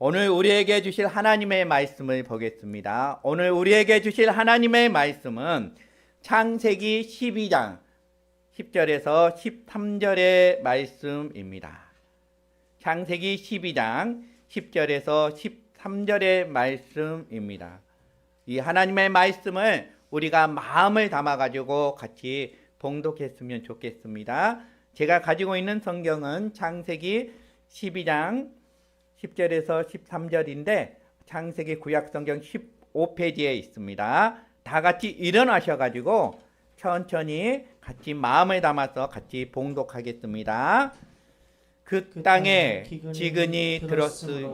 오늘 우리에게 주실 하나님의 말씀을 보겠습니다. 오늘 우리에게 주실 하나님의 말씀은 창세기 12장 10절에서 13절의 말씀입니다. 창세기 12장 10절에서 13절의 말씀입니다. 이 하나님의 말씀을 우리가 마음을 담아가지고 같이 봉독했으면 좋겠습니다. 제가 가지고 있는 성경은 창세기 12장 10절에서 13절인데 창세기 구약성경 15페이지에 있습니다. 다 같이 일어나셔가지고 천천히 같이 마음을 담아서 같이 봉독하겠습니다. 그 땅에 기근이 들었으니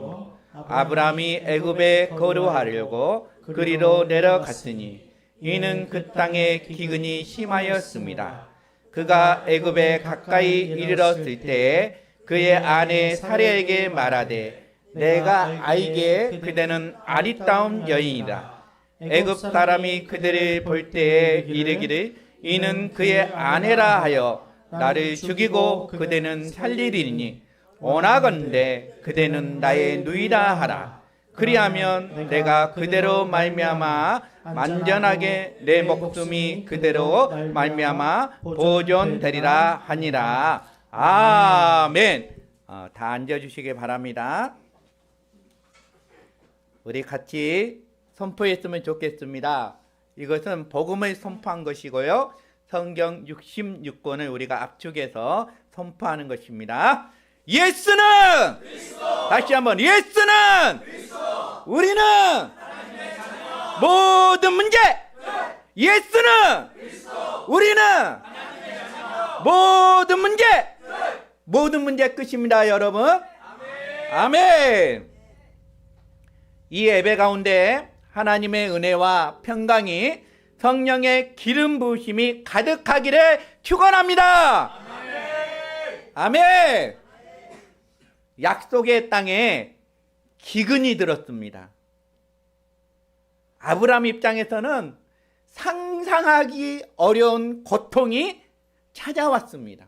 아브라함이 애굽에 거류하려고 그리로 내려갔으니 이는 그 땅에 기근이 심하였습니다. 그가 애굽에 가까이 이르렀을 때에 그의 아내 사레에게 말하되 내가 알기에 그대는 아리따운 여인이라. 애굽 사람이 그들을 볼 때에 이르기를 이는 그의 아내라 하여 나를 죽이고 그대는 살리리니 원하건대 그대는 나의 누이라 하라. 그리하면 내가 그대로 말미암아 만전하게 내 목숨이 그대로 말미암아 보존되리라 하니라. 아멘. 다 앉아주시기 바랍니다. 우리 같이 선포했으면 좋겠습니다. 이것은 복음을 선포한 것이고요. 성경 66권을 우리가 압축해서 선포하는 것입니다. 예수는 그리스도! 다시 한번 예수는 그리스도! 우리는 모든 문제 예수는 그리스도! 우리는 모든 문제 모든 문제 끝입니다. 여러분 아멘. 이 예배 가운데 하나님의 은혜와 평강이 성령의 기름 부으심이 가득하기를 축원합니다. 아멘. 약속의 땅에 기근이 들었습니다. 아브라함 입장에서는 상상하기 어려운 고통이 찾아왔습니다.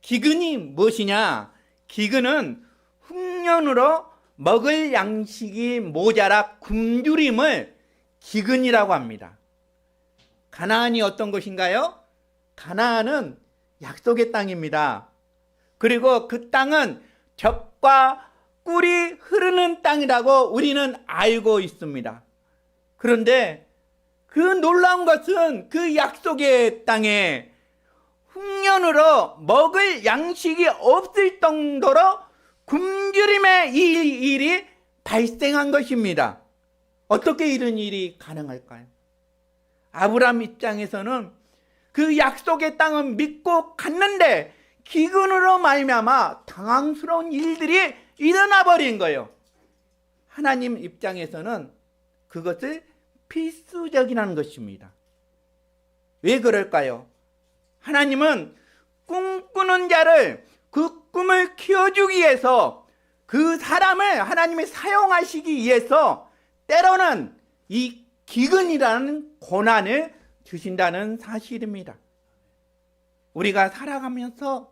기근이 무엇이냐? 기근은 흉년으로 먹을 양식이 모자라 굶주림을 기근이라고 합니다. 가나안이 어떤 것인가요? 가나안은 약속의 땅입니다. 그리고 그 땅은 젖과 꿀이 흐르는 땅이라고 우리는 알고 있습니다. 그런데 그 놀라운 것은 그 약속의 땅에 흉년으로 먹을 양식이 없을 정도로 굶주림의 일이 발생한 것입니다. 어떻게 이런 일이 가능할까요? 아브라함 입장에서는 그 약속의 땅은 믿고 갔는데 기근으로 말미암아 당황스러운 일들이 일어나 버린 거예요. 하나님 입장에서는 그것을 필수적이라는 것입니다. 왜 그럴까요? 하나님은 꿈꾸는 자를 그 꿈을 키워주기 위해서 그 사람을 하나님이 사용하시기 위해서 때로는 이 기근이라는 고난을 주신다는 사실입니다. 우리가 살아가면서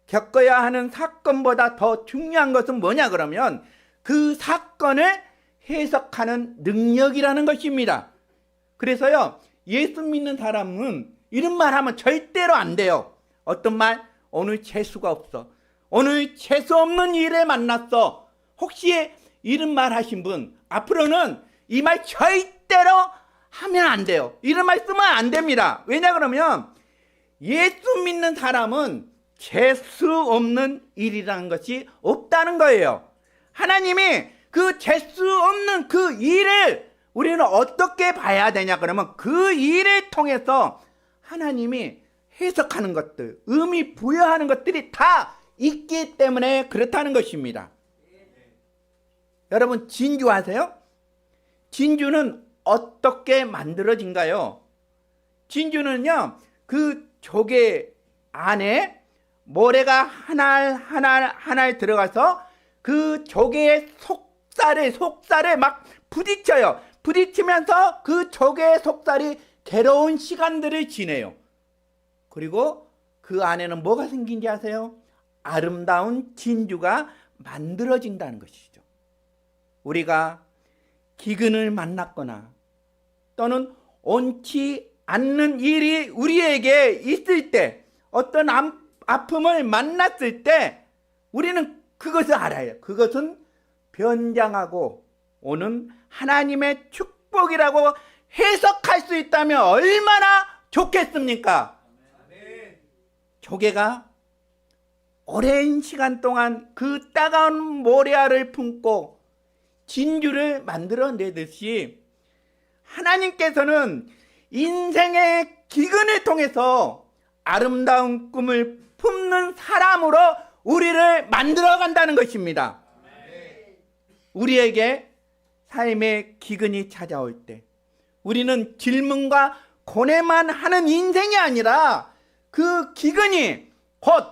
겪어야 하는 사건보다 더 중요한 것은 뭐냐 그러면 그 사건을 해석하는 능력이라는 것입니다. 그래서요, 예수 믿는 사람은 이런 말 하면 절대로 안 돼요. 어떤 말? 오늘 재수가 없어. 오늘 재수 없는 일에 만났어. 혹시 이런 말 하신 분 앞으로는 이 말 절대로 하면 안 돼요. 이런 말 쓰면 안 됩니다. 왜냐 그러면 예수 믿는 사람은 재수 없는 일이라는 것이 없다는 거예요. 하나님이 그 재수 없는 그 일을 우리는 어떻게 봐야 되냐 그러면 그 일을 통해서 하나님이 해석하는 것들, 의미 부여하는 것들이 다 있기 때문에 그렇다는 것입니다. 여러분 진주 아세요? 진주는 어떻게 만들어진가요? 진주는요, 그 조개 안에 모래가 하나 들어가서 그 조개의 속살에 막 부딪혀요. 부딪히면서 그 조개의 속살이 괴로운 시간들을 지내요. 그리고 그 안에는 뭐가 생긴지 아세요? 아름다운 진주가 만들어진다는 것이죠. 우리가 기근을 만났거나 또는 옳지 않는 일이 우리에게 있을 때, 어떤 아픔을 만났을 때 우리는 그것을 알아요. 그것은 변장하고 오는 하나님의 축복이라고 해석할 수 있다면 얼마나 좋겠습니까? 조개가 오랜 시간 동안 그 따가운 모래알을 품고 진주를 만들어내듯이 하나님께서는 인생의 기근을 통해서 아름다운 꿈을 품는 사람으로 우리를 만들어 간다는 것입니다. 우리에게 삶의 기근이 찾아올 때 우리는 질문과 고뇌만 하는 인생이 아니라 그 기근이 곧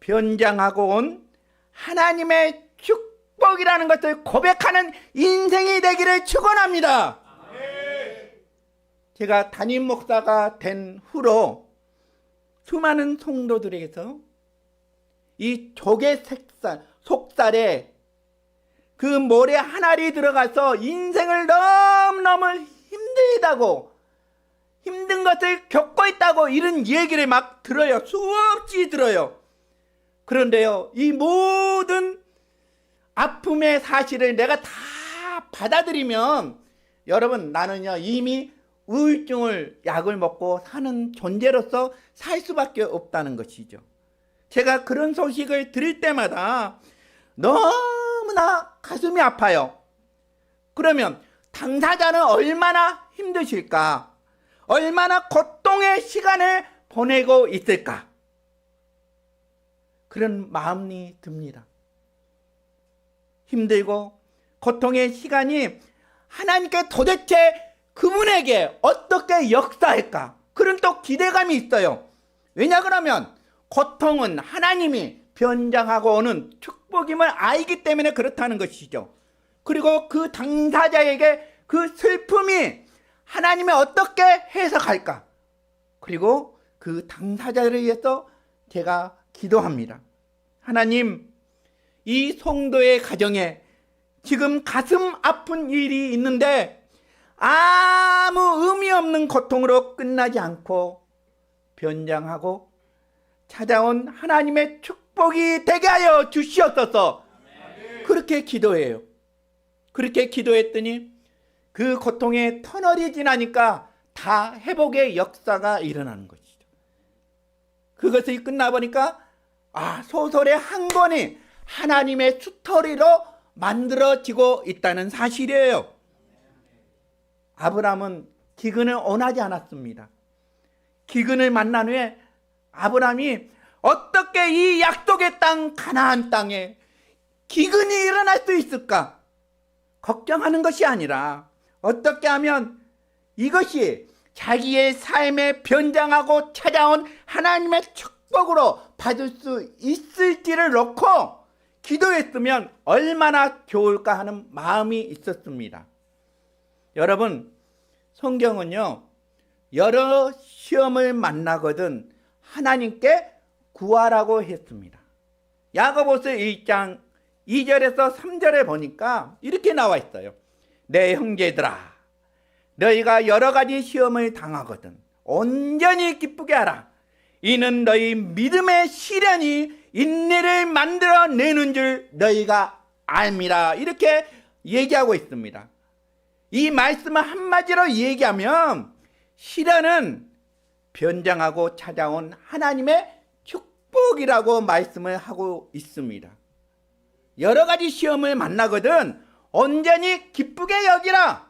변장하고 온 하나님의 축복이라는 것을 고백하는 인생이 되기를 축원합니다. 제가 담임 목사가 된 후로 수많은 성도들에게서 이 조개 속살에 그 모래 한 알이 들어가서 인생을 너무너무 힘들다고, 힘든 것을 겪고 있다고 이런 얘기를 막 들어요. 수없이 들어요. 그런데요, 이 모든 아픔의 사실을 내가 다 받아들이면 여러분, 나는요 이미 우울증을 약을 먹고 사는 존재로서 살 수밖에 없다는 것이죠. 제가 그런 소식을 들을 때마다 너무나 가슴이 아파요. 그러면 당사자는 얼마나 힘드실까? 얼마나 고통의 시간을 보내고 있을까? 그런 마음이 듭니다. 힘들고 고통의 시간이 하나님께 도대체 그분에게 어떻게 역사할까? 그런 또 기대감이 있어요. 왜냐 그러면 고통은 하나님이 변장하고 오는 축복임을 알기 때문에 그렇다는 것이죠. 그리고 그 당사자에게 그 슬픔이 하나님이 어떻게 해석할까? 그리고 그 당사자를 위해서 제가 기도합니다. 하나님, 이 성도의 가정에 지금 가슴 아픈 일이 있는데 아무 의미 없는 고통으로 끝나지 않고 변장하고 찾아온 하나님의 축복이 되게 하여 주시옵소서. 그렇게 기도해요. 그렇게 기도했더니 그 고통의 터널이 지나니까 다 회복의 역사가 일어나는 것이죠. 그것이 끝나보니까 소설의 한 권이 하나님의 스토리로 만들어지고 있다는 사실이에요. 아브라함은 기근을 원하지 않았습니다. 기근을 만난 후에 아브라함이 어떻게 이 약속의 땅 가나안 땅에 기근이 일어날 수 있을까? 걱정하는 것이 아니라 어떻게 하면 이것이 자기의 삶에 변장하고 찾아온 하나님의 축복으로 받을 수 있을지를 놓고 기도했으면 얼마나 좋을까 하는 마음이 있었습니다. 여러분, 성경은요 여러 시험을 만나거든 하나님께 구하라고 했습니다. 야고보서 1장 2절에서 3절에 보니까 이렇게 나와 있어요. 내 형제들아, 너희가 여러 가지 시험을 당하거든 온전히 기쁘게 하라. 이는 너희 믿음의 시련이 인내를 만들어내는 줄 너희가 알미라. 이렇게 얘기하고 있습니다. 이 말씀을 한마디로 얘기하면 시련은 변장하고 찾아온 하나님의 축복이라고 말씀을 하고 있습니다. 여러 가지 시험을 만나거든 온전히 기쁘게 여기라.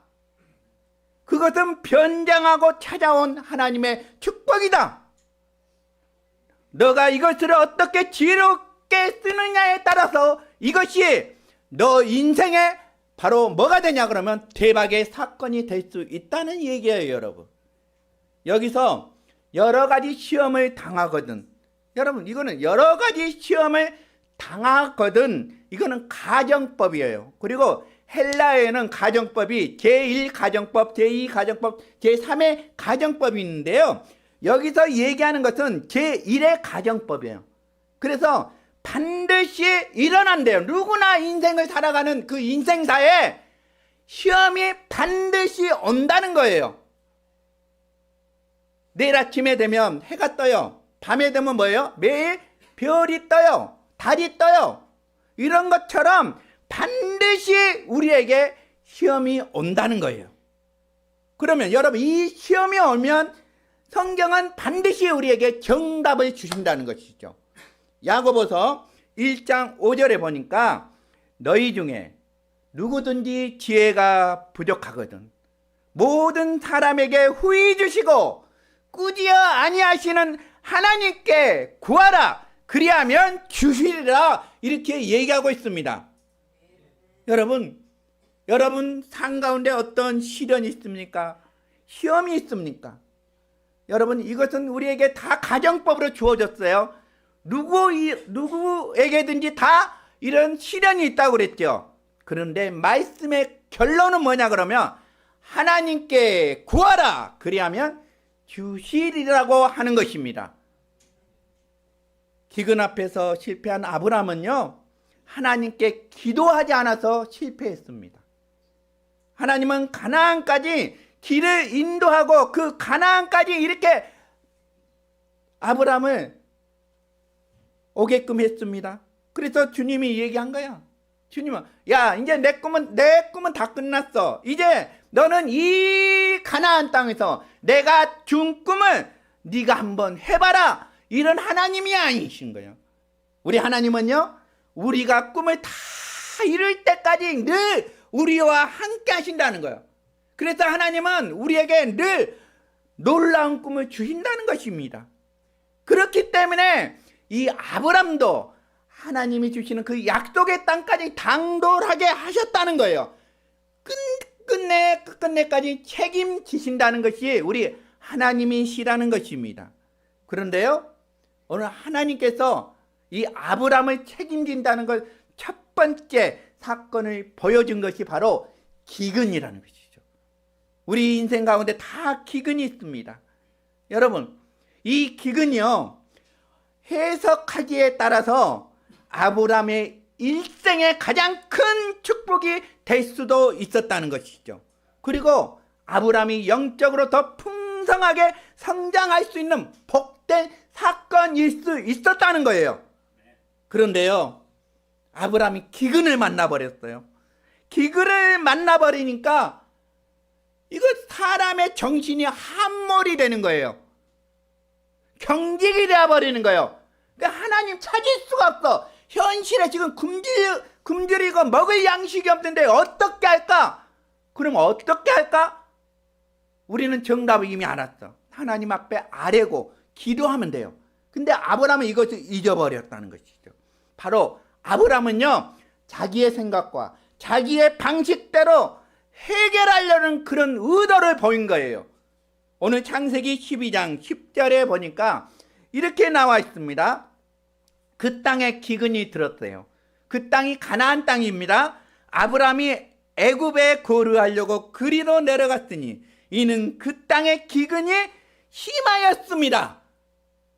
그것은 변장하고 찾아온 하나님의 축복이다. 너가 이것을 어떻게 지혜롭게 쓰느냐에 따라서 이것이 너 인생에 바로 뭐가 되냐 그러면 대박의 사건이 될 수 있다는 얘기예요. 여러분, 여기서 여러 가지 시험을 당하거든, 여러분 이거는 여러 가지 시험을 당하거든 이거는 가정법이에요. 그리고 헬라어에는 가정법이 제1 가정법, 제2 가정법, 제3의 가정법이 있는데요, 여기서 얘기하는 것은 제1의 가정법이에요. 그래서 반드시 일어난대요. 누구나 인생을 살아가는 그 인생사에 시험이 반드시 온다는 거예요. 내일 아침에 되면 해가 떠요. 밤에 되면 뭐예요? 매일 별이 떠요. 달이 떠요. 이런 것처럼 반드시 우리에게 시험이 온다는 거예요. 그러면 여러분, 이 시험이 오면 성경은 반드시 우리에게 정답을 주신다는 것이죠. 야고보서 1장 5절에 보니까 너희 중에 누구든지 지혜가 부족하거든 모든 사람에게 후히 주시고 꾸짖어 아니하시는 하나님께 구하라 그리하면 주시리라, 이렇게 얘기하고 있습니다. 여러분 삶 가운데 어떤 시련이 있습니까? 시험이 있습니까? 여러분, 이것은 우리에게 다 가정법으로 주어졌어요. 누구에게든지 다 이런 시련이 있다고 그랬죠. 그런데 말씀의 결론은 뭐냐 그러면 하나님께 구하라 그리하면 주시리라고 하는 것입니다. 기근 앞에서 실패한 아브라함은요, 하나님께 기도하지 않아서 실패했습니다. 하나님은 가나안까지 길을 인도하고 그 가나안까지 이렇게 아브라함을 오게끔 했습니다. 그래서 주님이 얘기한 거야. 주님은 야, 이제 내 꿈은 다 끝났어. 이제 너는 이 가나안 땅에서 내가 준 꿈을 네가 한번 해봐라. 이런 하나님이 아니신 거예요. 우리 하나님은요, 우리가 꿈을 다 이룰 때까지 늘 우리와 함께 하신다는 거예요. 그래서 하나님은 우리에게 늘 놀라운 꿈을 주신다는 것입니다. 그렇기 때문에 이 아브람도 하나님이 주시는 그 약속의 땅까지 당돌하게 하셨다는 거예요. 끝내까지 책임지신다는 것이 우리 하나님이시라는 것입니다. 그런데요, 오늘 하나님께서 이 아브람을 책임진다는 걸 첫 번째 사건을 보여준 것이 바로 기근이라는 것이죠. 우리 인생 가운데 다 기근이 있습니다. 여러분, 이 기근이요, 해석하기에 따라서 아브람의 일생의 가장 큰 축복이 될 수도 있었다는 것이죠. 그리고 아브람이 영적으로 더 풍성하게 성장할 수 있는 복된 사건일 수 있었다는 거예요. 그런데요, 아브람이 기근을 만나버렸어요. 기근을 만나버리니까 이거 사람의 정신이 함몰이 되는 거예요. 경직이 되어버리는 거예요. 그러니까 하나님 찾을 수가 없어. 현실에 지금 굶주리고 먹을 양식이 없는데 어떻게 할까? 그럼 어떻게 할까? 우리는 정답을 이미 알았어. 하나님 앞에 아뢰고 기도하면 돼요. 근데 아브람은 이것을 잊어버렸다는 것이죠. 바로 아브람은요, 자기의 생각과 자기의 방식대로 해결하려는 그런 의도를 보인 거예요. 오늘 창세기 12장 10절에 보니까 이렇게 나와 있습니다. 그 땅에 기근이 들었어요. 그 땅이 가나안 땅입니다. 아브람이 애굽에 거류하려고 그리로 내려갔으니 이는 그 땅에 기근이 심하였습니다.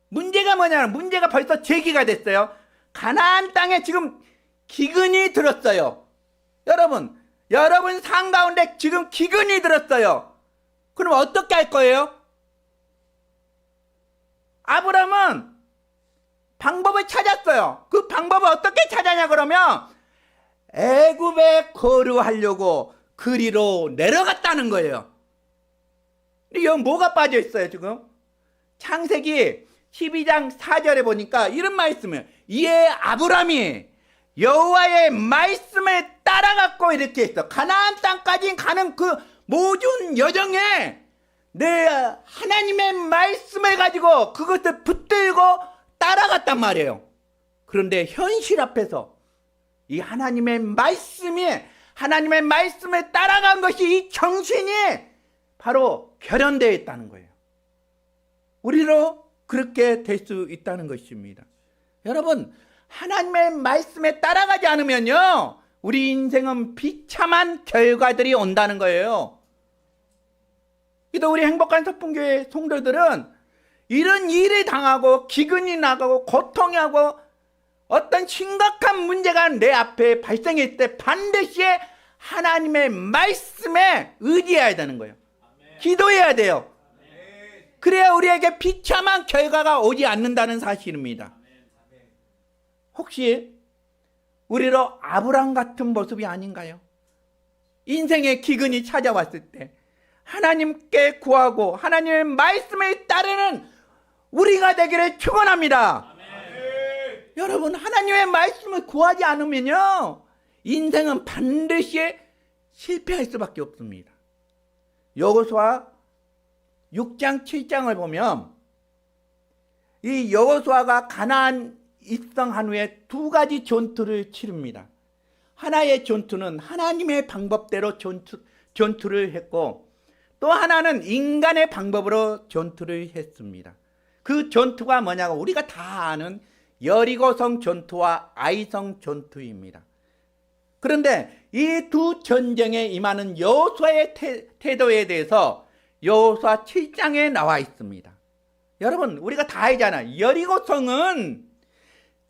문제가 뭐냐면 문제가 벌써 제기가 됐어요. 가나안 땅에 지금 기근이 들었어요. 여러분 삶 가운데 지금 기근이 들었어요. 그럼 어떻게 할 거예요? 아브람은 방법을 찾았어요. 그 방법을 어떻게 찾았냐 그러면 애굽에 거류하려고 그리로 내려갔다는 거예요. 여기 뭐가 빠져 있어요 지금? 창세기 12장 4절에 보니까 이런 말씀이에요. 이에 아브람이 여호와의 말씀을 따라갔고 이렇게 했어. 가나안 땅까지 가는 그 모든 여정에 내 하나님의 말씀을 가지고 그것을 붙들고 따라갔단 말이에요. 그런데 현실 앞에서 이 하나님의 말씀을 따라간 것이 이 정신이 바로 결연되어 있다는 거예요. 우리로 그렇게 될 수 있다는 것입니다. 여러분, 하나님의 말씀에 따라가지 않으면요, 우리 인생은 비참한 결과들이 온다는 거예요. 그래서 우리 행복한 서풍교회 성도들은 이런 일을 당하고 기근이 나가고 고통이 하고 어떤 심각한 문제가 내 앞에 발생했을 때 반드시 하나님의 말씀에 의지해야 되는 거예요. 기도해야 돼요. 그래야 우리에게 비참한 결과가 오지 않는다는 사실입니다. 혹시 우리로 아브라함 같은 모습이 아닌가요? 인생의 기근이 찾아왔을 때 하나님께 구하고 하나님의 말씀에 따르는 우리가 되기를 축원합니다. 여러분, 하나님의 말씀을 구하지 않으면요, 인생은 반드시 실패할 수밖에 없습니다. 여호수아 6장 7장을 보면 이 여호수아가 가나안 입성한 후에 두 가지 전투를 치릅니다. 하나의 전투는 하나님의 방법대로 전투를 했고, 또 하나는 인간의 방법으로 전투를 했습니다. 그 전투가 뭐냐고 우리가 다 아는 여리고성 전투와 아이성 전투입니다. 그런데 이 두 전쟁에 임하는 여호수아의 태도에 대해서 여호수아 7장에 나와 있습니다. 여러분, 우리가 다 알잖아요. 여리고성은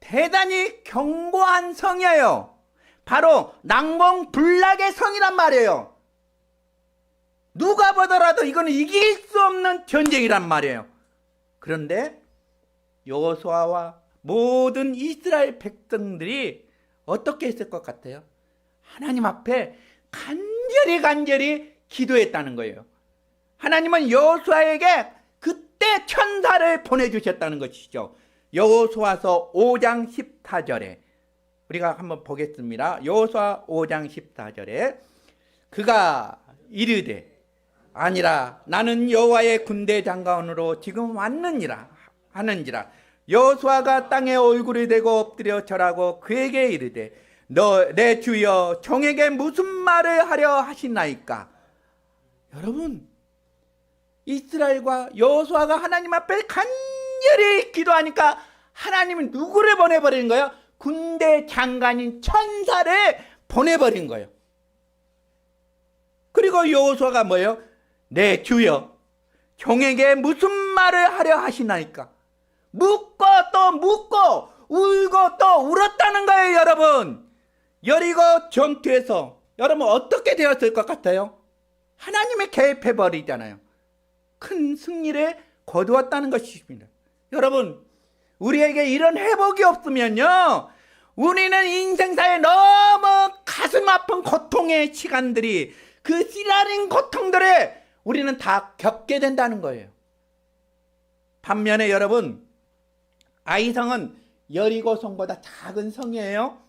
대단히 견고한 성이에요. 바로 난공불락의 성이란 말이에요. 누가 보더라도 이거는 이길 수 없는 전쟁이란 말이에요. 그런데 여호수아와 모든 이스라엘 백성들이 어떻게 했을 것 같아요? 하나님 앞에 간절히 기도했다는 거예요. 하나님은 여호수아에게 그때 천사를 보내주셨다는 것이죠. 여호수아서 5장 14절에 우리가 한번 보겠습니다. 여호수아 5장 14절에 그가 이르되 아니라 나는 여호와의 군대 장관으로 지금 왔느니라 하는지라. 여호수아가 땅에 얼굴을 대고 엎드려 절하고 그에게 이르되 너 내 주여 종에게 무슨 말을 하려 하시나이까. 여러분, 이스라엘과 여호수아가 하나님 앞에 간절히 기도하니까 하나님은 누구를 보내버린 거예요? 군대 장관인 천사를 보내버린 거예요. 그리고 여호수아가 뭐예요? 내 주여 종에게 무슨 말을 하려 하시나이까. 묻고 또 묻고 울고 또 울었다는 거예요. 여러분, 여리고 전투에서 여러분 어떻게 되었을 것 같아요? 하나님이 개입해버리잖아요. 큰 승리를 거두었다는 것입니다. 여러분, 우리에게 이런 회복이 없으면요, 우리는 인생사에 너무 가슴 아픈 고통의 시간들이, 그 씨라린 고통들을 우리는 다 겪게 된다는 거예요. 반면에 여러분, 아이성은 여리고성보다 작은 성이에요.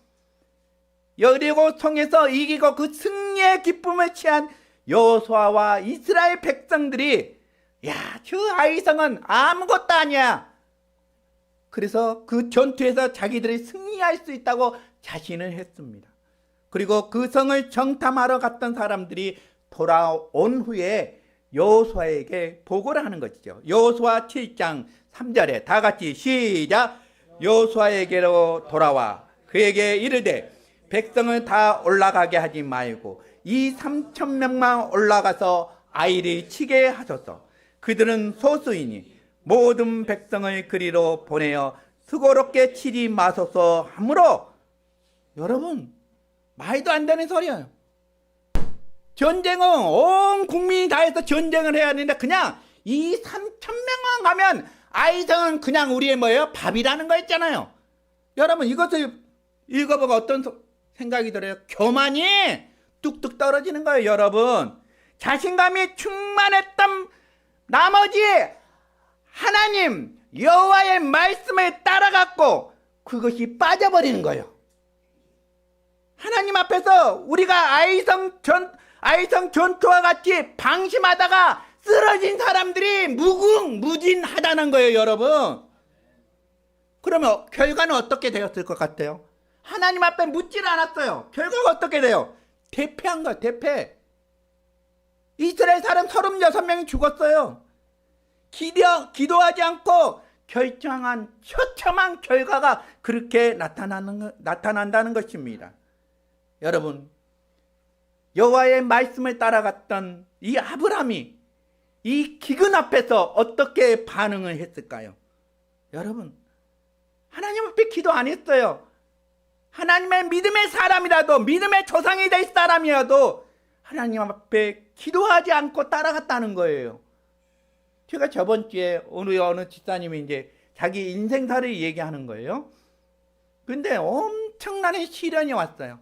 여리고성에서 이기고 그 승리의 기쁨을 취한 여호수아와 이스라엘 백성들이 야, 저 아이성은 아무것도 아니야. 그래서 그 전투에서 자기들이 승리할 수 있다고 자신을 했습니다. 그리고 그 성을 정탐하러 갔던 사람들이 돌아온 후에 여호수아에게 보고를 하는 것이죠. 여호수아 7장 3절에 다 같이 시작. 여호수아에게로 돌아와 그에게 이르되 백성을 다 올라가게 하지 말고 이 3,000명만 올라가서 아이를 치게 하소서. 그들은 소수이니 모든 백성을 그리로 보내어 수고롭게 치지 마소서 하므로. 여러분, 말도 안 되는 소리예요. 전쟁은 온 국민이 다 해서 전쟁을 해야 하는데 그냥 이 3,000명만 가면 아이성은 그냥 우리의 뭐예요? 밥이라는 거 있잖아요. 여러분, 이것을 읽어보고 어떤 생각이 들어요? 교만이 뚝뚝 떨어지는 거예요. 여러분, 자신감이 충만했던 나머지 하나님 여호와의 말씀에 따라갔고 그것이 빠져버리는 거예요. 하나님 앞에서 우리가 아이성 전투와 같이 방심하다가 쓰러진 사람들이 무궁무진하다는 거예요. 여러분, 그러면 결과는 어떻게 되었을 것 같아요? 하나님 앞에 묻질 않았어요. 결과가 어떻게 돼요? 대패한 거예요. 대패. 이스라엘 사람 36명이 죽었어요. 기도하지 않고 결정한 처참한 결과가 그렇게 나타난다는 것입니다. 여러분, 여호와의 말씀을 따라갔던 이 아브라함이 이 기근 앞에서 어떻게 반응을 했을까요? 여러분, 하나님 앞에 기도 안 했어요. 하나님의 믿음의 사람이라도, 믿음의 조상이 될 사람이라도 하나님 앞에 기도하지 않고 따라갔다는 거예요. 제가 저번 주에 어느 집사님이 이제 자기 인생사를 얘기하는 거예요. 근데 엄청난 시련이 왔어요.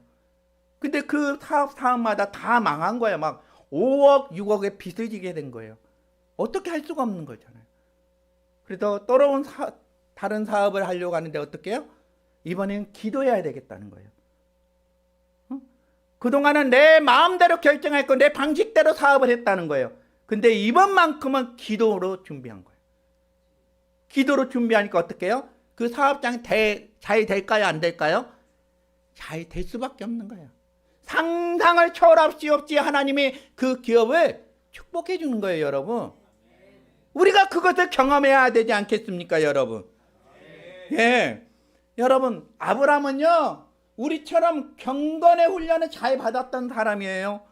근데 그 사업마다 다 망한 거예요. 막 5억, 6억의 빚을 지게 된 거예요. 어떻게 할 수가 없는 거잖아요. 그래서 또다른 다른 사업을 하려고 하는데 어떻게 해요? 이번엔 기도해야 되겠다는 거예요. 그동안은 내 마음대로 결정했고 내 방식대로 사업을 했다는 거예요. 근데 이번만큼은 기도로 준비한 거예요. 기도로 준비하니까 어떻게 해요? 그 사업장 잘 될까요? 안 될까요? 잘 될 수밖에 없는 거예요. 상상을 초월할 수 없이 하나님이 그 기업을 축복해 주는 거예요, 여러분. 우리가 그것을 경험해야 되지 않겠습니까, 여러분? 예. 여러분, 아브라함은요, 우리처럼 경건의 훈련을 잘 받았던 사람이에요.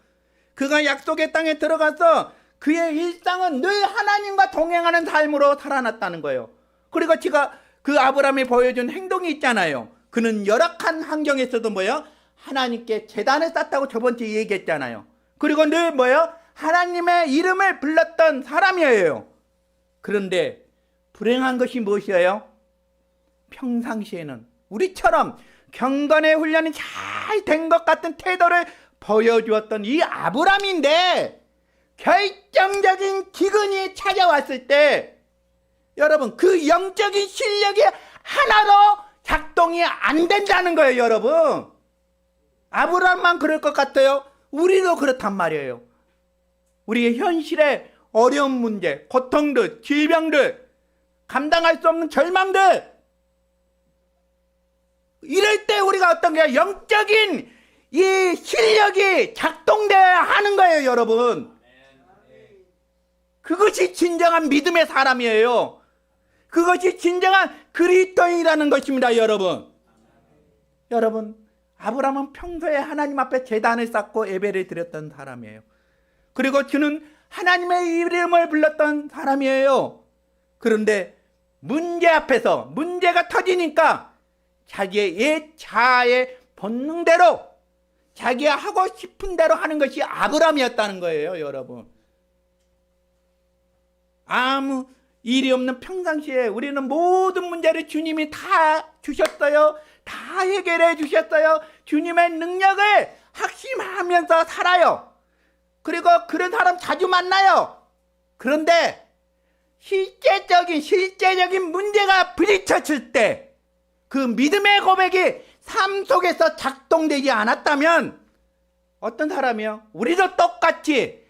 그가 약속의 땅에 들어가서 그의 일상은 늘 하나님과 동행하는 삶으로 살아났다는 거예요. 그리고 제가 그 아브라함이 보여준 행동이 있잖아요. 그는 열악한 환경에서도 뭐예요? 하나님께 제단을 쌓았다고 저번 주에 얘기했잖아요. 그리고 늘 뭐예요? 하나님의 이름을 불렀던 사람이에요. 그런데 불행한 것이 무엇이에요? 평상시에는 우리처럼 경건의 훈련이 잘 된 것 같은 태도를 보여주었던 이 아브라함인데 결정적인 기근이 찾아왔을 때 여러분 그 영적인 실력이 하나도 작동이 안 된다는 거예요, 여러분. 아브라함만 그럴 것 같아요? 우리도 그렇단 말이에요. 우리의 현실의 어려운 문제, 고통들, 질병들, 감당할 수 없는 절망들, 이럴 때 우리가 어떤 게 영적인 이 실력이 작동돼야 하는 거예요, 여러분. 그것이 진정한 믿음의 사람이에요. 그것이 진정한 그리스도인이라는 것입니다, 여러분. 여러분, 아브라함은 평소에 하나님 앞에 제단을 쌓고 예배를 드렸던 사람이에요. 그리고 그는 하나님의 이름을 불렀던 사람이에요. 그런데 문제 앞에서 문제가 터지니까 자기의 옛 자아의 본능대로 자기가 하고 싶은 대로 하는 것이 아브라함이었다는 거예요, 여러분. 아무 일이 없는 평상시에 우리는 모든 문제를 주님이 다 주셨어요. 다 해결해 주셨어요. 주님의 능력을 확신하면서 살아요. 그리고 그런 사람 자주 만나요. 그런데 실제적인 문제가 부딪혔을 때 그 믿음의 고백이 삶 속에서 작동되지 않았다면 어떤 사람이요? 우리도 똑같이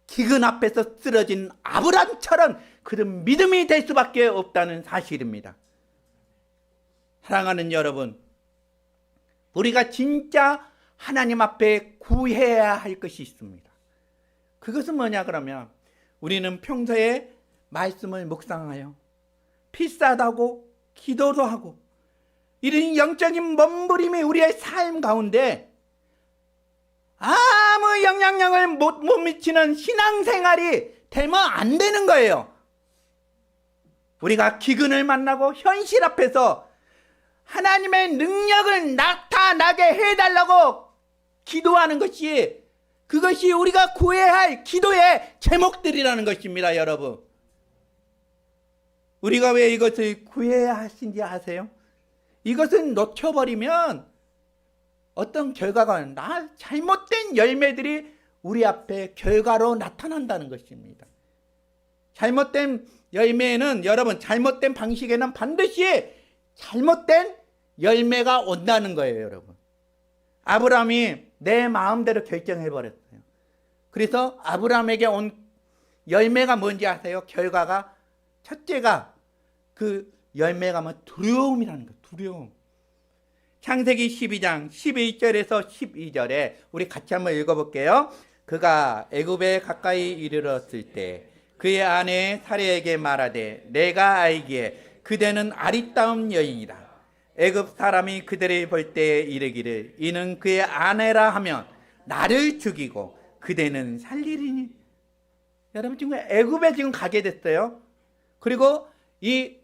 기근 앞에서 쓰러진 아브람처럼 그런 믿음이 될 수밖에 없다는 사실입니다. 사랑하는 여러분, 우리가 진짜 하나님 앞에 구해야 할 것이 있습니다. 그것은 뭐냐 그러면 우리는 평소에 말씀을 묵상하여 필사하고 기도도 하고 이런 영적인 몸부림이 우리의 삶 가운데 아무 영향력을 못 미치는 신앙생활이 되면 안 되는 거예요. 우리가 기근을 만나고 현실 앞에서 하나님의 능력을 나타나게 해달라고 기도하는 것이 그것이 우리가 구해야 할 기도의 제목들이라는 것입니다, 여러분. 우리가 왜 이것을 구해야 하신지 아세요? 이것을 놓쳐버리면 어떤 결과가 잘못된 열매들이 우리 앞에 결과로 나타난다는 것입니다. 잘못된 열매는 여러분 잘못된 방식에는 반드시 잘못된 열매가 온다는 거예요, 여러분. 아브라함이 내 마음대로 결정해버렸어요. 그래서 아브라함에게 온 열매가 뭔지 아세요? 결과가 첫째가 그 열매가 뭐 두려움이라는 거예요. 두려움. 창세기 12장 11절에서 12절에 우리 같이 한번 읽어볼게요. 그가 애굽에 가까이 이르렀을 때 그의 아내 사레에게 말하되 내가 알기에 그대는 아리따운 여인이라. 애굽 사람이 그대를 볼 때 이르기를 이는 그의 아내라 하면 나를 죽이고 그대는 살리리니. 여러분 지금 애굽에 지금 가게 됐어요. 그리고 이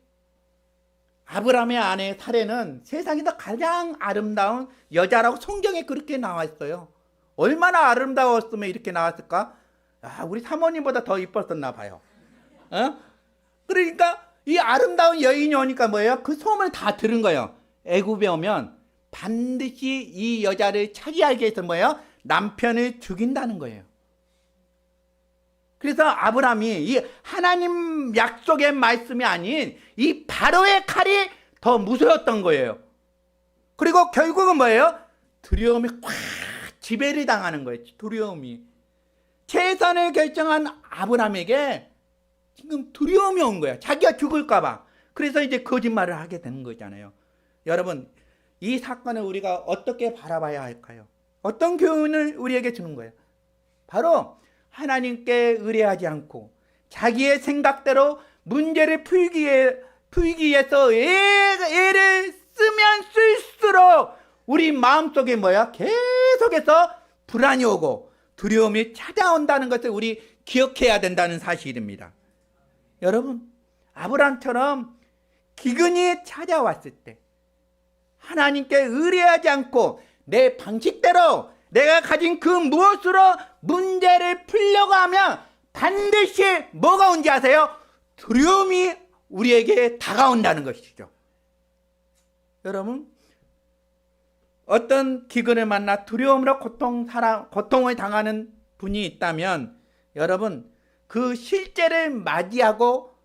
아브라함의 아내 사례는 세상에서 가장 아름다운 여자라고 성경에 그렇게 나와 있어요. 얼마나 아름다웠으면 이렇게 나왔을까? 우리 사모님보다 더 이뻤었나 봐요. 그러니까 이 아름다운 여인이 오니까 뭐예요? 그 소문을 다 들은 거예요. 애굽에 오면 반드시 이 여자를 차지하기 위해서 뭐예요? 남편을 죽인다는 거예요. 그래서 아브라함이 이 하나님 약속의 말씀이 아닌 이 바로의 칼이 더 무서웠던 거예요. 그리고 결국은 뭐예요? 두려움이 꽉 지배를 당하는 거예요. 두려움이. 최선을 결정한 아브라함에게 지금 두려움이 온 거야. 자기가 죽을까 봐. 그래서 이제 거짓말을 하게 되는 거잖아요. 여러분, 이 사건을 우리가 어떻게 바라봐야 할까요? 어떤 교훈을 우리에게 주는 거예요? 바로 하나님께 의뢰하지 않고 자기의 생각대로 문제를 풀기 위해서 애를 쓰면 쓸수록 우리 마음속에 뭐야? 계속해서 불안이 오고 두려움이 찾아온다는 것을 우리 기억해야 된다는 사실입니다. 여러분, 아브라함처럼 기근이 찾아왔을 때 하나님께 의뢰하지 않고 내 방식대로 내가 가진 그 무엇으로 문제를 풀려고 하면 반드시 뭐가 온지 아세요? 두려움이 우리에게 다가온다는 것이죠. 여러분, 어떤 기근을 만나 두려움으로 고통을 당하는 분이 있다면 여러분, 그 실제를 맞이하고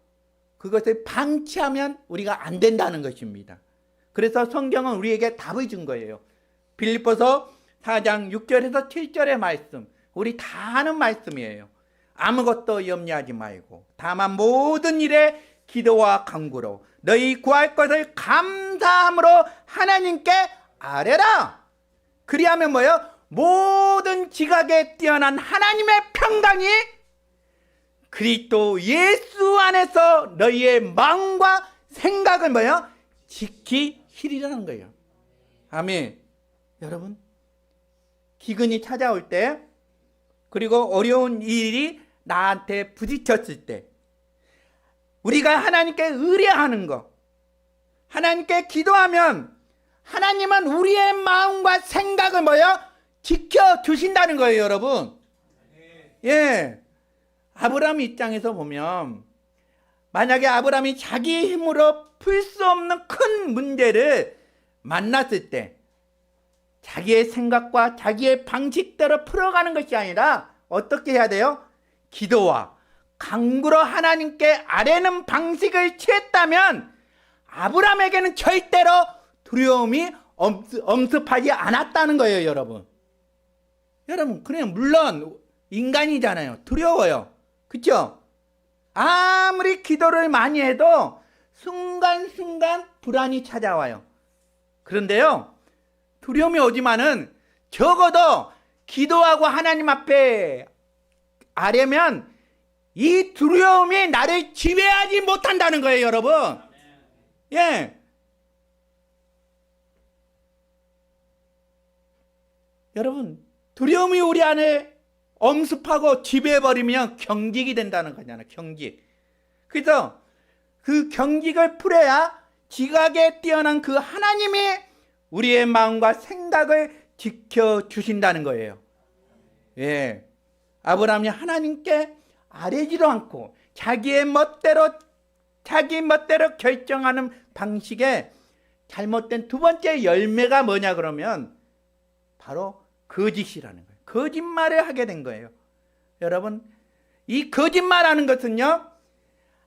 그것을 방치하면 우리가 안 된다는 것입니다. 그래서 성경은 우리에게 답을 준 거예요. 빌립보서 4장 6절에서 7절의 말씀, 우리 다 아는 말씀이에요. 아무것도 염려하지 말고 다만 모든 일에 기도와 간구로 너희 구할 것을 감사함으로 하나님께 아뢰라. 그리하면 뭐예요? 모든 지각에 뛰어난 하나님의 평강이 그리스도 예수 안에서 너희의 마음과 생각을 뭐예요? 지키시리라는 거예요. 아멘. 여러분, 기근이 찾아올 때, 그리고 어려운 일이 나한테 부딪혔을 때 우리가 하나님께 의뢰하는 것, 하나님께 기도하면 하나님은 우리의 마음과 생각을 뭐예요? 지켜주신다는 거예요, 여러분. 예. 아브라함 입장에서 보면 만약에 아브라함이 자기 힘으로 풀 수 없는 큰 문제를 만났을 때 자기의 생각과 자기의 방식대로 풀어가는 것이 아니라 어떻게 해야 돼요? 기도와 간구로 하나님께 아뢰는 방식을 취했다면 아브라함에게는 절대로 두려움이 엄습하지 않았다는 거예요, 여러분. 여러분, 그냥 물론 인간이잖아요. 두려워요. 그렇죠? 아무리 기도를 많이 해도 순간순간 불안이 찾아와요. 그런데요, 두려움이 오지만은 적어도 기도하고 하나님 앞에 아뢰면 이 두려움이 나를 지배하지 못한다는 거예요, 여러분. 예. 여러분, 두려움이 우리 안에 엄습하고 지배해버리면 경직이 된다는 거잖아요. 경직. 그래서 그 경직을 풀어야 지각에 뛰어난 그 하나님이 우리의 마음과 생각을 지켜주신다는 거예요. 예. 아브라함이 하나님께 아뢰지도 않고 자기 멋대로 결정하는 방식의 잘못된 두 번째 열매가 뭐냐 그러면 바로 거짓이라는 거예요. 거짓말을 하게 된 거예요. 여러분, 이 거짓말하는 것은요,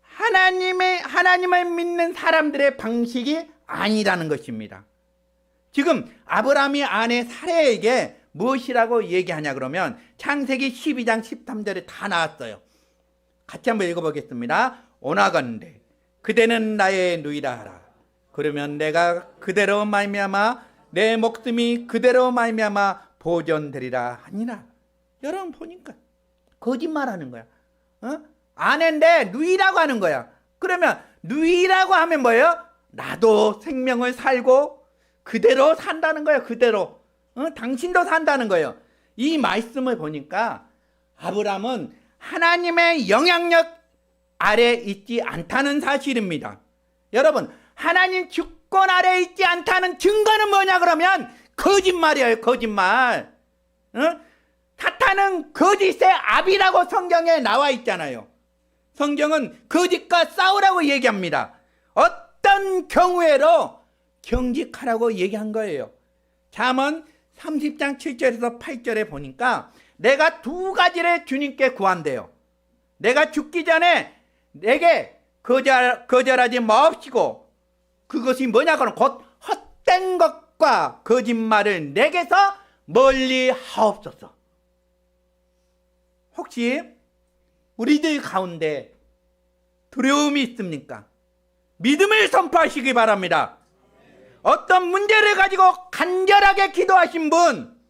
하나님을 믿는 사람들의 방식이 아니라는 것입니다. 지금 아브라함이 아내 사레에게 무엇이라고 얘기하냐 그러면 창세기 12장 13절에 다 나왔어요. 같이 한번 읽어보겠습니다. 오나건대 그대는 나의 누이라 하라. 그러면 내가 그대로 말미암아 내 목숨이 그대로 말미암아 보존되리라 하니라. 여러분 보니까 거짓말하는 거야. 아내인데 누이라고 하는 거야. 그러면 누이라고 하면 뭐예요? 나도 생명을 살고 그대로 산다는 거예요. 그대로. 당신도 산다는 거예요. 이 말씀을 보니까 아브라함은 하나님의 영향력 아래 있지 않다는 사실입니다. 여러분, 하나님 주권 아래에 있지 않다는 증거는 뭐냐 그러면 거짓말이에요. 거짓말. 사탄은 거짓의 아비라고 성경에 나와 있잖아요. 성경은 거짓과 싸우라고 얘기합니다. 어떤 경우에로 경직하라고 얘기한 거예요. 잠언 30장 7절에서 8절에 보니까 내가 두 가지를 주님께 구한대요. 내가 죽기 전에 내게 거절하지 마옵시고, 그것이 뭐냐고는 곧 헛된 것과 거짓말을 내게서 멀리 하옵소서. 혹시 우리들 가운데 두려움이 있습니까? 믿음을 선포하시기 바랍니다. 어떤 문제를 가지고 간절하게 기도하신 분,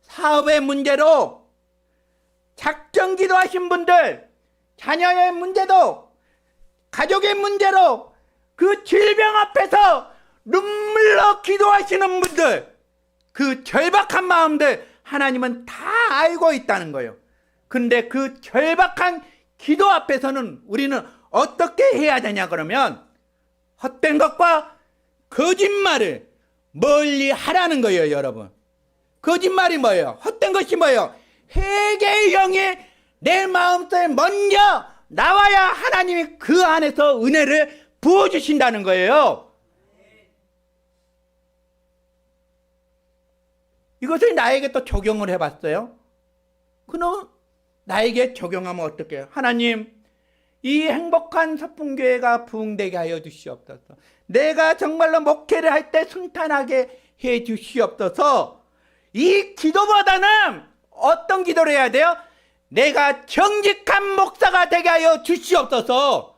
사업의 문제로 작정 기도하신 분들, 자녀의 문제도, 가족의 문제로 그 질병 앞에서 눈물로 기도하시는 분들, 그 절박한 마음들 하나님은 다 알고 있다는 거예요. 근데 그 절박한 기도 앞에서는 우리는 어떻게 해야 되냐 그러면 헛된 것과 거짓말을 멀리 하라는 거예요. 여러분, 거짓말이 뭐예요? 헛된 것이 뭐예요? 회개의 영이 내 마음속에 먼저 나와야 하나님이 그 안에서 은혜를 부어주신다는 거예요. 이것을 나에게 또 적용을 해봤어요. 그럼 나에게 적용하면 어떻게 해요? 하나님, 이 행복한 서풍교회가 부흥되게 하여 주시옵소서. 내가 정말로 목회를 할 때 순탄하게 해 주시옵소서. 이 기도보다는 어떤 기도를 해야 돼요? 내가 정직한 목사가 되게 하여 주시옵소서.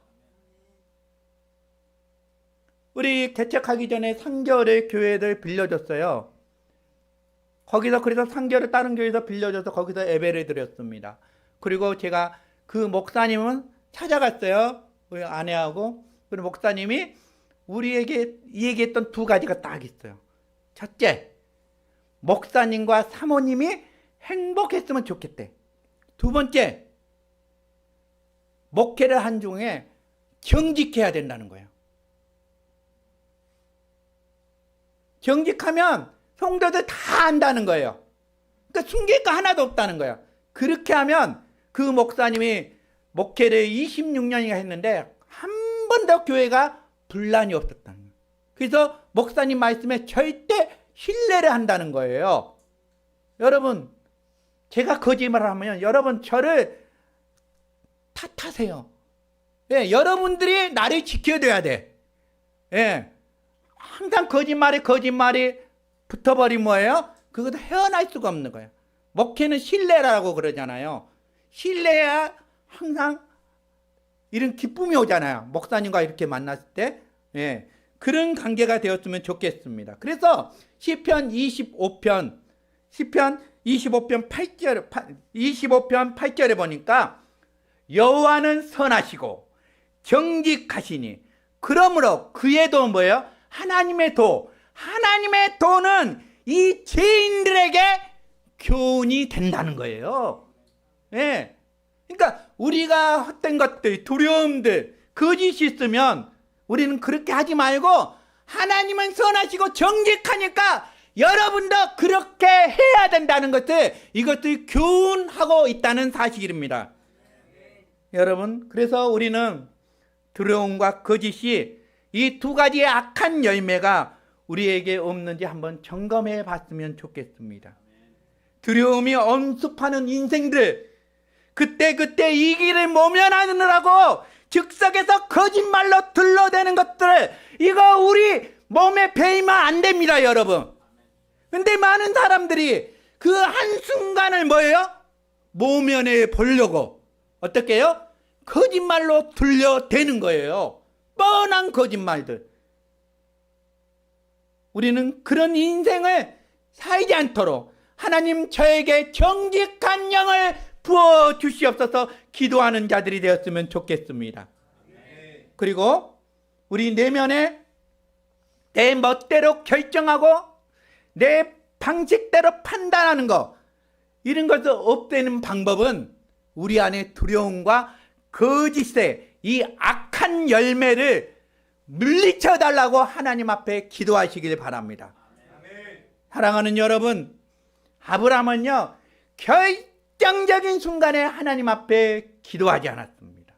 우리 개척하기 전에 상결을 교회를 빌려줬어요. 거기서 그래서 상결을 다른 교회에서 빌려줘서 거기서 예배를 드렸습니다. 그리고 제가 그 목사님은 찾아갔어요. 우리 아내하고. 그리고 목사님이 우리에게 얘기했던 두 가지가 딱 있어요. 첫째, 목사님과 사모님이 행복했으면 좋겠대. 두 번째, 목회를 한 중에 정직해야 된다는 거예요. 정직하면 성도들 다 안다는 거예요. 그러니까 숨길 거 하나도 없다는 거예요. 그렇게 하면 그 목사님이 목회를 26년이나 했는데 한 번도 교회가 분란이 없었다는 거예요. 그래서 목사님 말씀에 절대 신뢰를 한다는 거예요. 여러분, 제가 거짓말을 하면 여러분 저를 탓하세요. 예, 여러분들이 나를 지켜줘야 돼. 예, 항상 거짓말이 붙어버리면 뭐예요? 그것도 헤어날 수가 없는 거예요. 목회는 신뢰라고 그러잖아요. 신뢰야 항상 이런 기쁨이 오잖아요. 목사님과 이렇게 만났을 때. 예, 그런 관계가 되었으면 좋겠습니다. 그래서 시편 25편 8절에 보니까 여호와는 선하시고 정직하시니 그러므로 그의 도 뭐예요? 하나님의 도는 이 죄인들에게 교훈이 된다는 거예요. 예. 그러니까 우리가 헛된 것들, 두려움들, 거짓이 있으면 우리는 그렇게 하지 말고 하나님은 선하시고 정직하니까 여러분도 그렇게 해야 된다는 것을 이것을 교훈하고 있다는 사실입니다. 여러분, 그래서 우리는 두려움과 거짓이 이 두 가지의 악한 열매가 우리에게 없는지 한번 점검해 봤으면 좋겠습니다. 두려움이 엄습하는 인생들, 그때 이 길을 모면하느라고 즉석에서 거짓말로 둘러대는 것들, 이거 우리 몸에 배이면 안 됩니다, 여러분. 근데 많은 사람들이 그 한순간을 뭐예요? 모면해 보려고 어떻게 해요? 거짓말로 둘러대는 거예요. 뻔한 거짓말들. 우리는 그런 인생을 살지 않도록 하나님 저에게 정직한 영을 부어 주시옵소서 기도하는 자들이 되었으면 좋겠습니다. 그리고 우리 내면에 내 멋대로 결정하고 내 방식대로 판단하는 거, 이런 것을 없애는 방법은 우리 안에 두려움과 거짓의 이 악한 열매를 물리쳐 달라고 하나님 앞에 기도하시길 바랍니다. 사랑하는 여러분, 아브라함은요 결정적인 순간에 하나님 앞에 기도하지 않았습니다.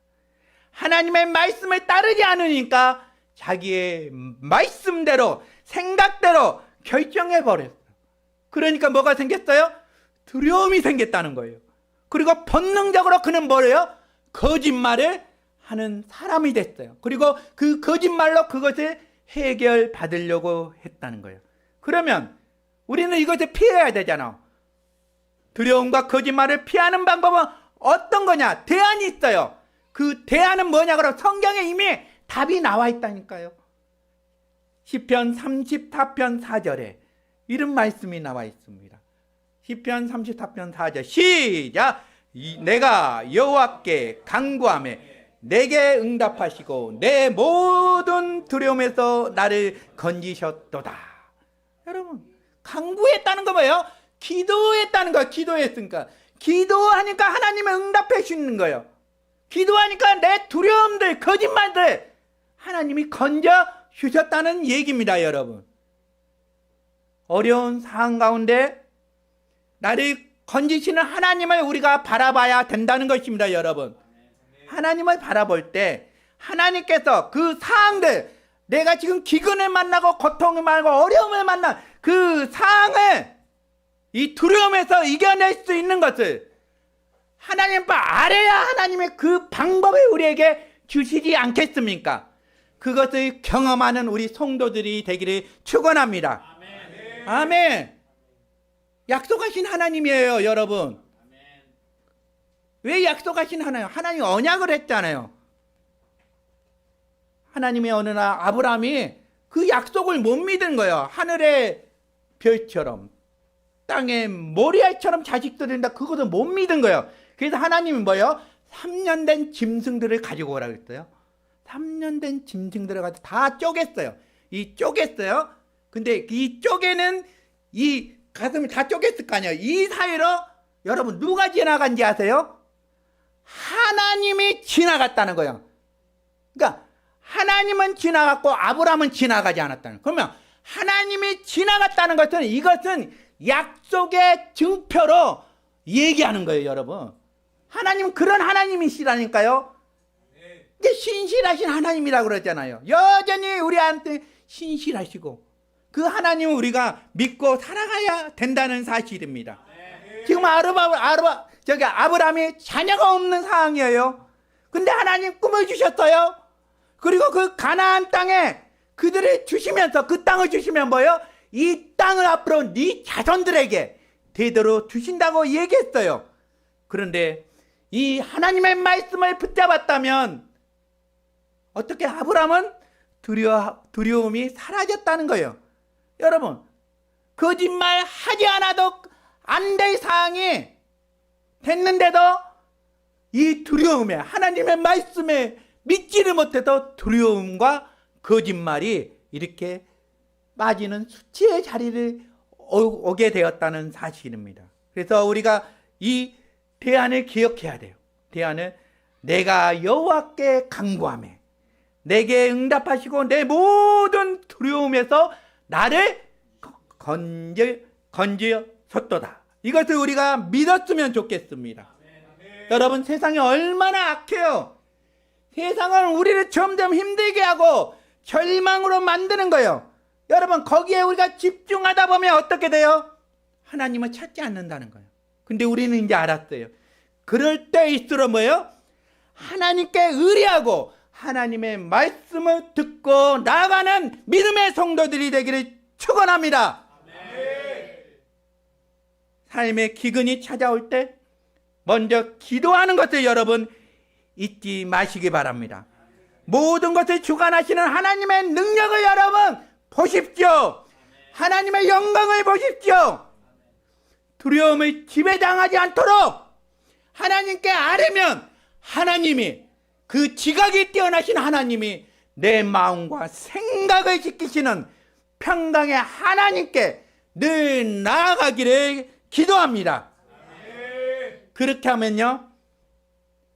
하나님의 말씀을 따르지 않으니까 자기의 말씀대로 생각대로 결정해 버렸어요. 그러니까 뭐가 생겼어요? 두려움이 생겼다는 거예요. 그리고 본능적으로 그는 뭐예요? 거짓말을 하는 사람이 됐어요. 그리고 그 거짓말로 그것을 해결받으려고 했다는 거예요. 그러면 우리는 이것을 피해야 되잖아. 두려움과 거짓말을 피하는 방법은 어떤 거냐? 대안이 있어요. 그 대안은 뭐냐? 그럼 성경에 이미 답이 나와 있다니까요. 시편 34편 4절에 이런 말씀이 나와 있습니다. 시편 34편 4절 시작. 내가 여호와께 간구하며 내게 응답하시고 내 모든 두려움에서 나를 건지셨도다. 여러분, 간구했다는 거 뭐예요? 기도했다는 거예요. 기도했으니까. 기도하니까 하나님은 응답해 주시는 거예요. 기도하니까 내 두려움들, 거짓말들 하나님이 건져 주셨다는 얘기입니다, 여러분. 어려운 상황 가운데 나를 건지시는 하나님을 우리가 바라봐야 된다는 것입니다, 여러분. 하나님을 바라볼 때 하나님께서 그 상황들, 내가 지금 기근을 만나고 고통을 만나고 어려움을 만난 그 상황을 이 두려움에서 이겨낼 수 있는 것을 하나님 알아야 하나님의 그 방법을 우리에게 주시지 않겠습니까? 그것을 경험하는 우리 성도들이 되기를 축원합니다. 아멘. 아멘. 약속하신 하나님이에요, 여러분. 왜 약속하신 하나님? 하나님 언약을 했잖아요. 하나님의 어느 날 아브라함이 그 약속을 못 믿은 거예요. 하늘의 별처럼 땅의 모래알처럼 자식들을 낸다. 그것을 못 믿은 거예요. 그래서 하나님이 뭐예요? 3년 된 짐승들을 가지고 오라고 했어요. 3년 된 짐승들을 가지고 다 쪼갰어요. 이 쪼갰어요. 근데 이 쪼개는 이 가슴이 다 쪼갰을 거 아니에요. 이 사이로 여러분 누가 지나간지 아세요? 하나님이 지나갔다는 거예요. 그러니까 하나님은 지나갔고 아브라함은 지나가지 않았다는 거예요. 그러면 하나님이 지나갔다는 것은 이것은 약속의 증표로 얘기하는 거예요, 여러분. 하나님은 그런 하나님이시라니까요. 이게 신실하신 하나님이라고 그러잖아요. 여전히 우리한테 신실하시고 그 하나님을 우리가 믿고 살아가야 된다는 사실입니다. 지금 아브라함이 자녀가 없는 상황이에요. 근데 하나님 꿈을 주셨어요. 그리고 그 가나안 땅에 그들을 주시면서 그 땅을 주시면 뭐예요? 이 땅을 앞으로 네 자손들에게 대대로 주신다고 얘기했어요. 그런데 이 하나님의 말씀을 붙잡았다면 어떻게 아브라함은 두려움이 사라졌다는 거예요. 여러분, 거짓말 하지 않아도 안 될 상황이 됐는데도 이 두려움에 하나님의 말씀에 믿지를 못해도 두려움과 거짓말이 이렇게 빠지는 수치의 자리를 오게 되었다는 사실입니다. 그래서 우리가 이 대안을 기억해야 돼요. 대안을 내가 여호와께 간구하며 내게 응답하시고 내 모든 두려움에서 나를 건지셨도다. 이것을 우리가 믿었으면 좋겠습니다. 여러분, 세상이 얼마나 악해요. 세상은 우리를 점점 힘들게 하고 절망으로 만드는 거예요. 여러분, 거기에 우리가 집중하다 보면 어떻게 돼요? 하나님을 찾지 않는다는 거예요. 근데 우리는 이제 알았어요. 그럴 때일수록 뭐예요? 하나님께 의뢰하고 하나님의 말씀을 듣고 나아가는 믿음의 성도들이 되기를 축원합니다. 삶의 기근이 찾아올 때 먼저 기도하는 것을 여러분 잊지 마시기 바랍니다. 모든 것을 주관하시는 하나님의 능력을 여러분 보십시오. 하나님의 영광을 보십시오. 두려움을 지배당하지 않도록 하나님께 아뢰면 하나님이 그 지각이 뛰어나신 하나님이 내 마음과 생각을 지키시는 평강의 하나님께 늘 나아가기를 기도합니다. 그렇게 하면요,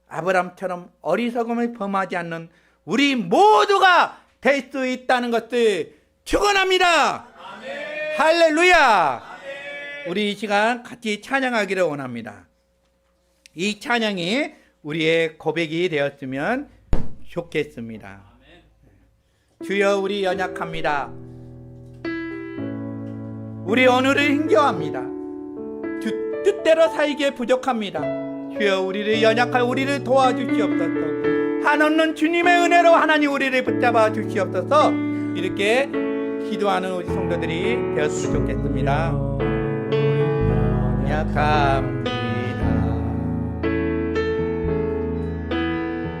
아브라함처럼 어리석음을 범하지 않는 우리 모두가 될 수 있다는 것을 축원합니다. 할렐루야. 우리 이 시간 같이 찬양하기를 원합니다. 이 찬양이 우리의 고백이 되었으면 좋겠습니다. 주여, 우리 연약합니다. 우리 오늘을 힘겨워합니다. 주 뜻대로 살기에 부족합니다. 주여, 우리를 연약할 우리를 도와주시옵소서. 한없는 주님의 은혜로 하나님 우리를 붙잡아 주시옵소서. 이렇게 기도하는 우리 성도들이 되었으면 좋겠습니다. 연약합니다.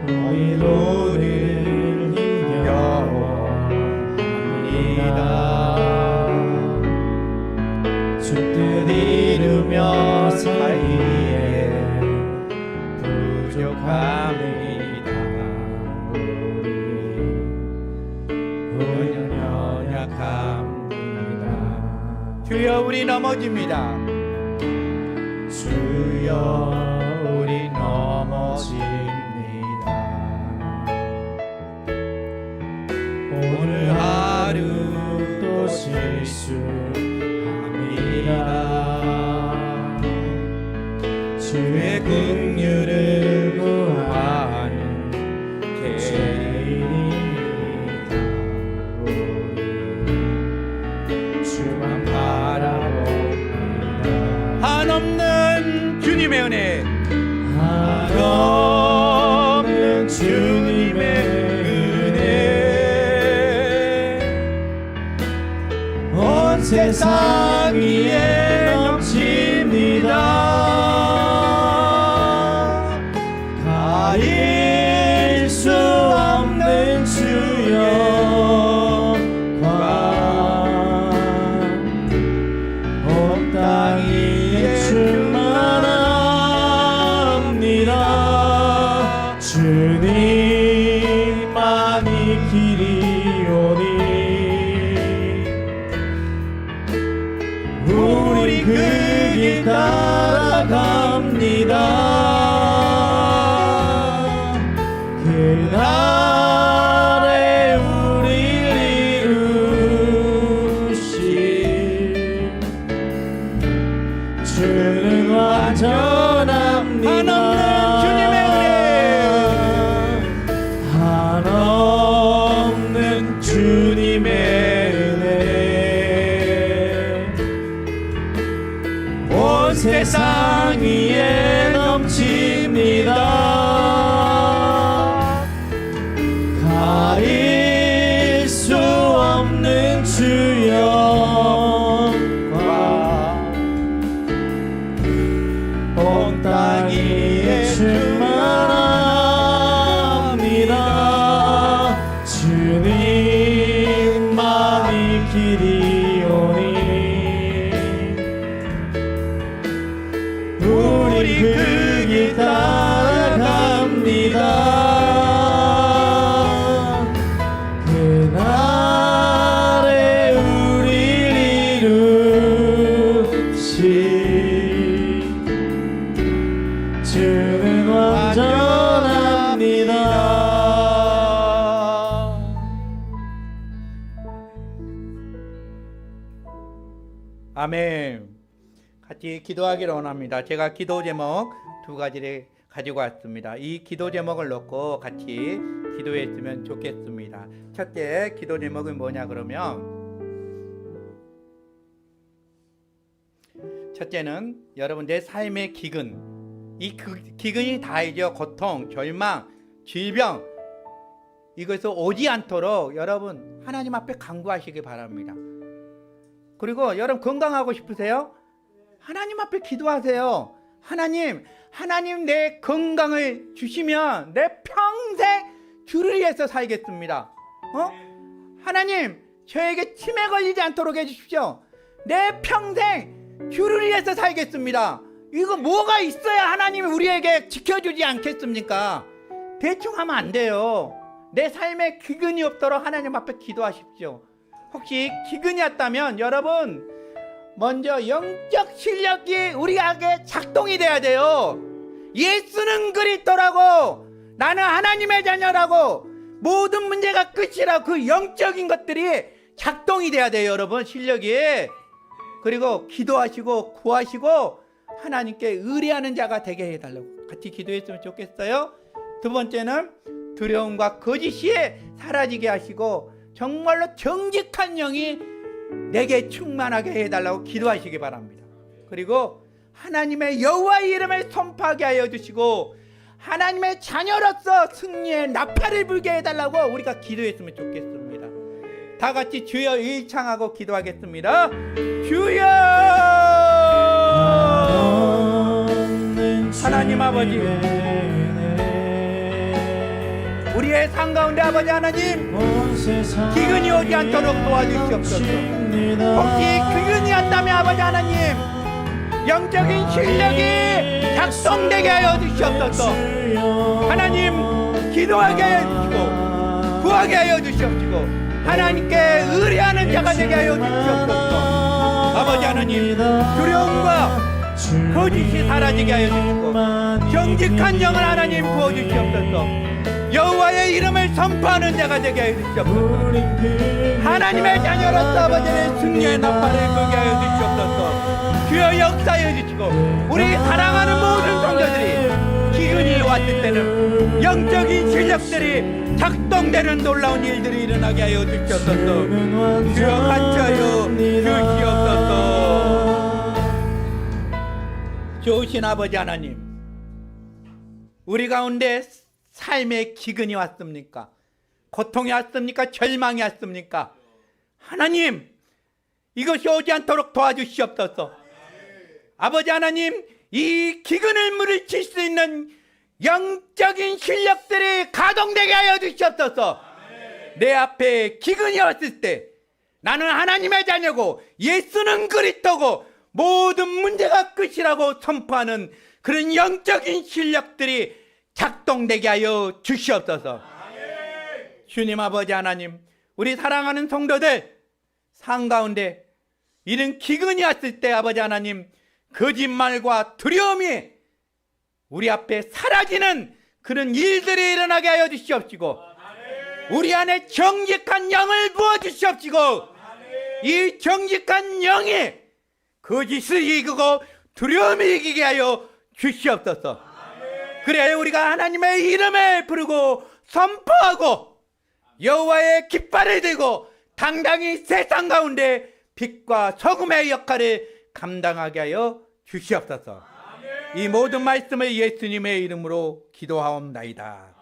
너희를 힘겨워합니다. 주 뜻 이루며 살기에 부족합니다. 우리 연약합니다. 주여, 우리 넘어집니다. 주여, 우리 넘어집니다. 오늘 하루 또 실수합니다. 주의 긍휼을 구하는 죄인입니다. 우리 주만 바라봅니다. 한없는 주님의 은혜, 한없는 주님의 온 세상 위에 넘칩니다. 가릴 수 없는 주의 영광 온 땅 위에 충만합니다. 주님만이 길이오니 우리 그 길 따라갑니다. 그날에 우리를 이루실 주는 완전합니다. 한없는 주님의 온 세상 위에 넘칩니다. 가릴 수 없는 주 영광 온 땅 위에 충만합니다. 주님만이 길이오니 우리 그 길 따라갑니다. 그날에 우리를 이루실 주는 완전합니다. 아멘. 같이 기도하기를 원합니다. 제가 기도 제목 두 가지를 가지고 왔습니다. 이 기도 제목을 놓고 같이 기도했으면 좋겠습니다. 첫째 기도 제목은 뭐냐 그러면, 첫째는 여러분 내 삶의 기근, 이 기근이 다이죠. 고통, 절망, 질병, 이것을 오지 않도록 여러분 하나님 앞에 간구하시기 바랍니다. 그리고 여러분 건강하고 싶으세요? 하나님 앞에 기도하세요. 하나님 내 건강을 주시면 내 평생 주를 위해서 살겠습니다. 하나님 저에게 치매 걸리지 않도록 해주십시오. 내 평생 주를 위해서 살겠습니다. 이거 뭐가 있어야 하나님이 우리에게 지켜주지 않겠습니까? 대충 하면 안 돼요. 내 삶에 기근이 없도록 하나님 앞에 기도하십시오. 혹시 기근이 왔다면 여러분 먼저 영적 실력이 우리에게 작동이 돼야 돼요. 예수는 그리스도라고, 나는 하나님의 자녀라고, 모든 문제가 끝이라 그 영적인 것들이 작동이 돼야 돼요, 여러분. 실력이. 그리고 기도하시고 구하시고 하나님께 의뢰하는 자가 되게 해달라고 같이 기도했으면 좋겠어요. 두 번째는 두려움과 거짓이 사라지게 하시고 정말로 정직한 영이 내게 충만하게 해달라고 기도하시기 바랍니다. 그리고 하나님의 여호와의 이름을 선포하게 하여 주시고 하나님의 자녀로서 승리의 나팔을 불게 해달라고 우리가 기도했으면 좋겠습니다. 다 같이 주여 일창하고 기도하겠습니다. 주여! 하나님 아버지, 우리의 삶 가운데 아버지 하나님 기근이 오지 않도록 도와주시옵소서. 혹시 기근이 왔다면 아버지 하나님 영적인 실력이 작동되게 하여 주시옵소서. 하나님 기도하게 하여 주시고 구하게 하여 주시옵시고 하나님께 의뢰하는 자가 되게 하여 주시옵소서. 아버지 하나님 두려움과 거짓이 사라지게 하여 주시고 정직한 영을 하나님 부어주시옵소서. 여호와의 이름을 선포하는 자가 되게 하여 주시옵소서. 하나님의 자녀로서 아버지의 승리의 나팔을 불게 하여 주시옵소서. 주여 역사하여 주시고 우리 사랑하는 모든 성도들이 기근이 왔을 때는 영적인 실력들이 작동되는 놀라운 일들이 일어나게 하여 주시옵소서. 주여 같이하여 주시옵소서. 좋으신 아버지 하나님, 우리 가운데 삶의 기근이 왔습니까? 고통이 왔습니까? 절망이 왔습니까? 하나님, 이것이 오지 않도록 도와주시옵소서. 아버지 하나님, 이 기근을 물리칠 수 있는 영적인 실력들이 가동되게 하여 주시옵소서. 내 앞에 기근이 왔을 때 나는 하나님의 자녀고 예수는 그리스도고 모든 문제가 끝이라고 선포하는 그런 영적인 실력들이 작동되게 하여 주시옵소서. 주님 아버지 하나님, 우리 사랑하는 성도들 삶 가운데 이런 기근이 왔을 때 아버지 하나님 거짓말과 두려움이 우리 앞에 사라지는 그런 일들이 일어나게 하여 주시옵시고 우리 안에 정직한 영을 부어주시옵시고 이 정직한 영이 거짓을 이기고 두려움을 이기게 하여 주시옵소서. 그래 우리가 하나님의 이름을 부르고 선포하고 여호와의 깃발을 들고 당당히 세상 가운데 빛과 소금의 역할을 감당하게 하여 주시옵소서. 이 모든 말씀을 예수님의 이름으로 기도하옵나이다.